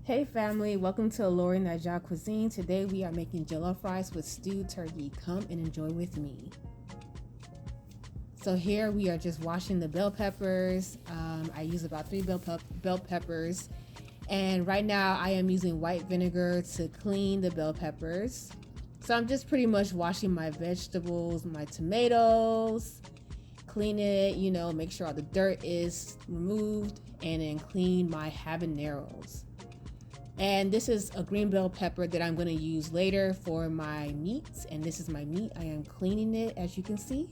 Hey family, welcome to Lori Nigerian Cuisine. Today we are making jollof rice with stewed turkey. Come and enjoy with me. So here we are just washing the bell peppers. I use about 3 bell peppers. And right now I am using white vinegar to clean the bell peppers. So I'm just pretty much washing my vegetables, my tomatoes, clean it, make sure all the dirt is removed, and then clean my habaneros. And this is a green bell pepper that I'm going to use later for my meats. And this is my meat. I am cleaning it, as you can see.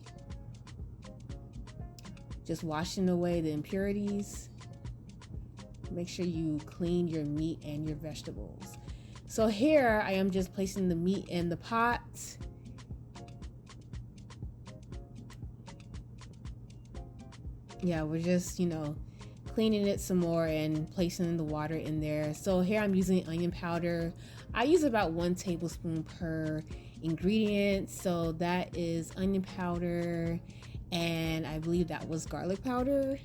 Just washing away the impurities. Make sure you clean your meat and your vegetables. So here I am just placing the meat in the pot. Yeah, we're just, cleaning it some more and placing the water in there. So here I'm using onion powder. I use about 1 tablespoon per ingredient. So that is onion powder, and I believe that was garlic powder.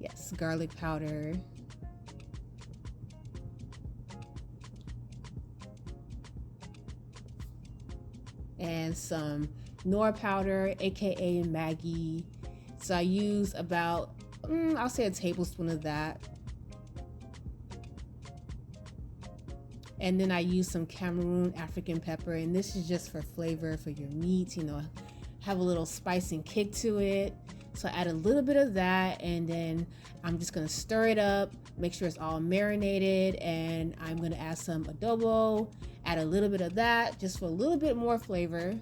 Yes, garlic powder. And some Nor powder, aka Maggi. So I use about I'll say a tablespoon of that. And then I use some Cameroon African pepper, and this is just for flavor for your meat, have a little spice and kick to it. So I add a little bit of that, and then I'm just gonna stir it up, make sure it's all marinated, and I'm gonna add some adobo, add a little bit of that just for a little bit more flavor.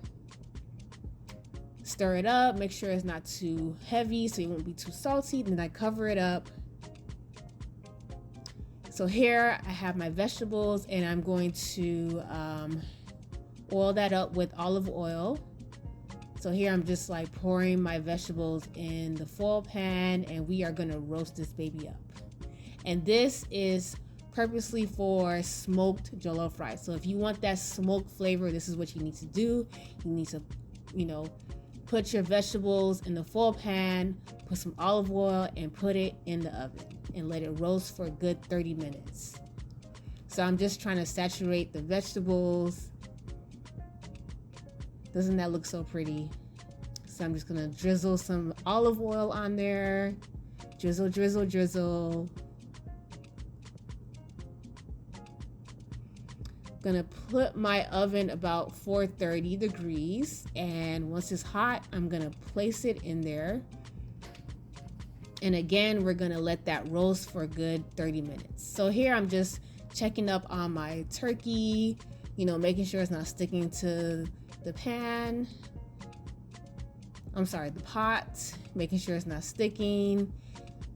Stir it up, make sure it's not too heavy so it won't be too salty. Then I cover it up. So here I have my vegetables, and I'm going to oil that up with olive oil. So here I'm just like pouring my vegetables in the foil pan, and we are gonna roast this baby up. And this is purposely for smoked jollof rice. So if you want that smoked flavor, this is what you need to do. You need to, put your vegetables in the foil pan, put some olive oil, and put it in the oven and let it roast for a good 30 minutes. So I'm just trying to saturate the vegetables. Doesn't that look so pretty? So I'm just gonna drizzle some olive oil on there. Drizzle, drizzle, drizzle. Gonna put my oven about 430 degrees, and once it's hot, I'm gonna place it in there. And again, we're gonna let that roast for a good 30 minutes. So here I'm just checking up on my turkey, making sure it's not sticking to the pan. I'm sorry, the pot, making sure it's not sticking.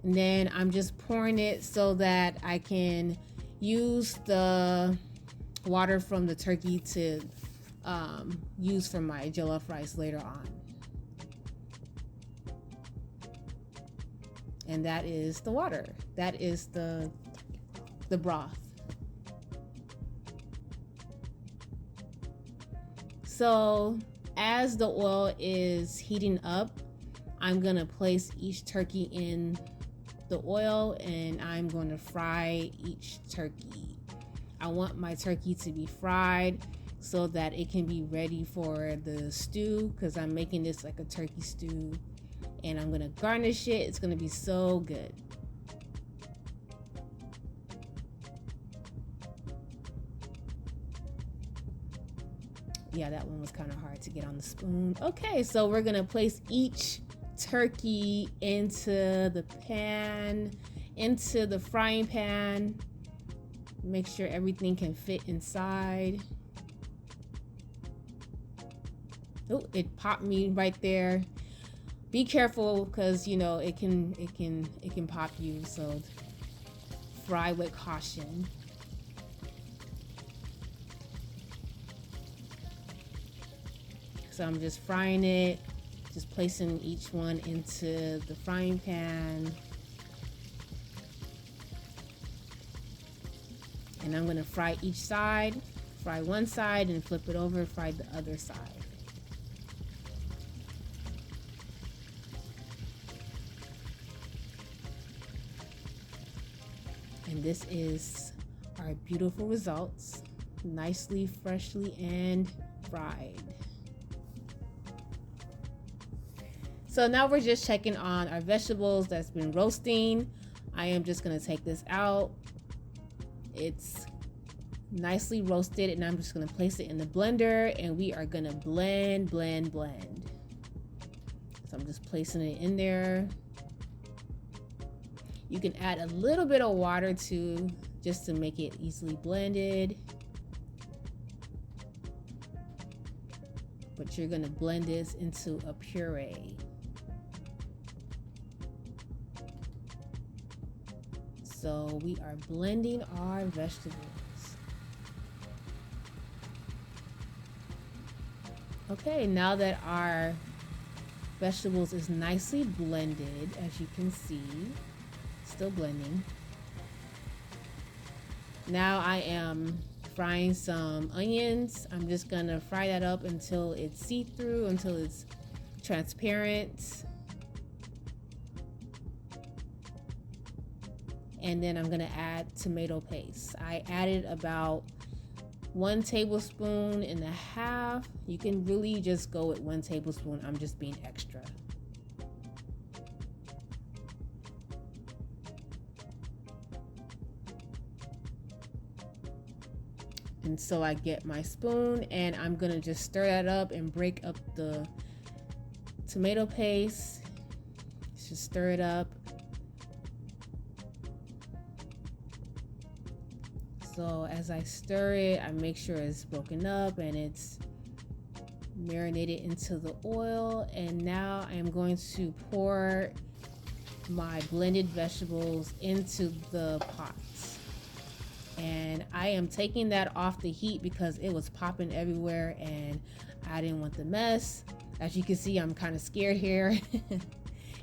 And then I'm just pouring it so that I can use the water from the turkey to use for my jollof rice later on. And that is the water. That is the broth. So as the oil is heating up, I'm gonna place each turkey in the oil, and I'm going to fry each turkey. I want my turkey to be fried so that it can be ready for the stew, because I'm making this like a turkey stew, and I'm gonna garnish it. It's gonna be so good. Yeah, that one was kind of hard to get on the spoon. Okay, so we're gonna place each turkey into the pan, into the frying pan. Make sure everything can fit inside. Oh, it popped me right there. Be careful, because it can pop you. So fry with caution. So I'm just frying it, just placing each one into the frying pan. And I'm gonna fry each side. Fry one side and flip it over, fry the other side. And this is our beautiful results, nicely, freshly, and fried. So now we're just checking on our vegetables that's been roasting. I am just gonna take this out. It's nicely roasted, and I'm just gonna place it in the blender, and we are gonna blend. So I'm just placing it in there. You can add a little bit of water too, just to make it easily blended. But you're gonna blend this into a puree. So we are blending our vegetables. Okay, now that our vegetables is nicely blended, as you can see, still blending. Now I am frying some onions. I'm just gonna fry that up until it's see-through, until it's transparent. And then I'm gonna add tomato paste. I added about 1.5 tablespoons. You can really just go with 1 tablespoon. I'm just being extra. And so I get my spoon, and I'm gonna just stir that up and break up the tomato paste. Just stir it up. So as I stir it, I make sure it's broken up and it's marinated into the oil. And now I am going to pour my blended vegetables into the pot. And I am taking that off the heat because it was popping everywhere and I didn't want the mess. As you can see, I'm kind of scared here.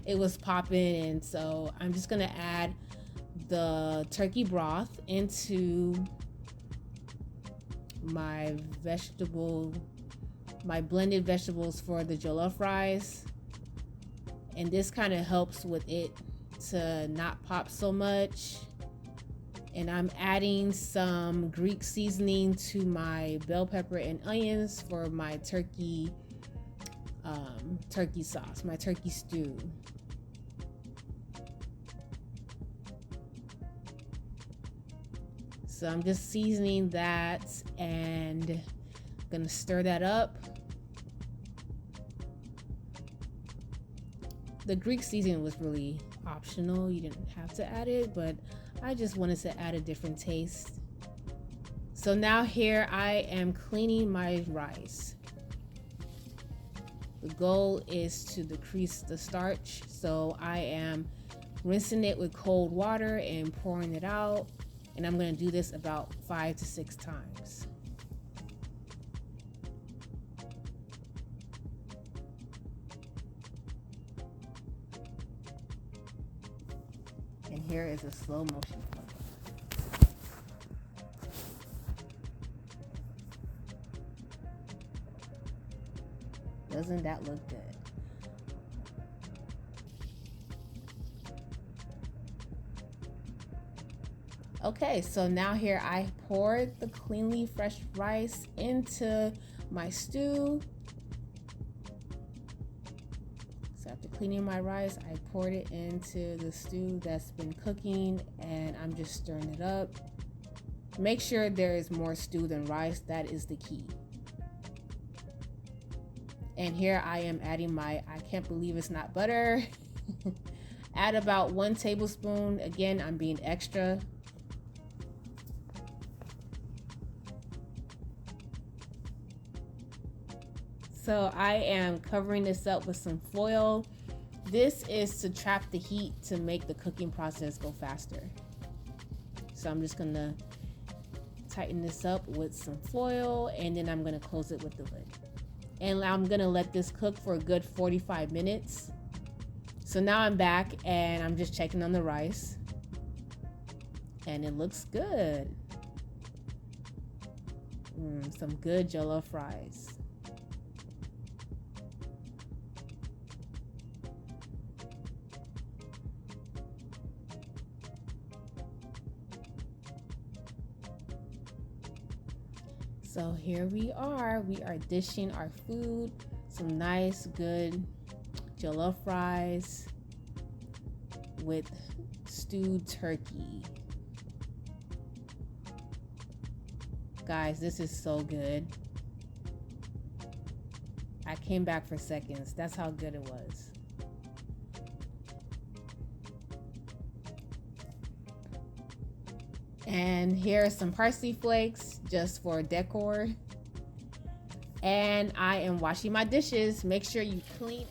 It was popping, and so I'm just gonna add the turkey broth into my blended vegetables for the jollof rice. And this kind of helps with it to not pop so much. And I'm adding some Greek seasoning to my bell pepper and onions for my turkey sauce, my turkey stew. So I'm just seasoning that and gonna stir that up. The Greek seasoning was really optional. You didn't have to add it, but I just wanted to add a different taste. So now here I am cleaning my rice. The goal is to decrease the starch. So I am rinsing it with cold water and pouring it out. And I'm going to do this about 5 to 6 times. And here is a slow motion clip. Doesn't that look good? Okay, so now here I poured the cleanly fresh rice into my stew. So after cleaning my rice, I poured it into the stew that's been cooking, and I'm just stirring it up. Make sure there is more stew than rice. That is the key. And here I am adding I can't believe it's not butter. Add about 1 tablespoon. Again, I'm being extra. So I am covering this up with some foil. This is to trap the heat to make the cooking process go faster. So I'm just gonna tighten this up with some foil, and then I'm gonna close it with the lid. And I'm gonna let this cook for a good 45 minutes. So now I'm back and I'm just checking on the rice. And it looks good. Some good jollof rice. So here we are dishing our food, some nice good jollof rice with stewed turkey. Guys, this is so good. I came back for seconds. That's how good it was. And here are some parsley flakes just for decor. And I am washing my dishes. Make sure you clean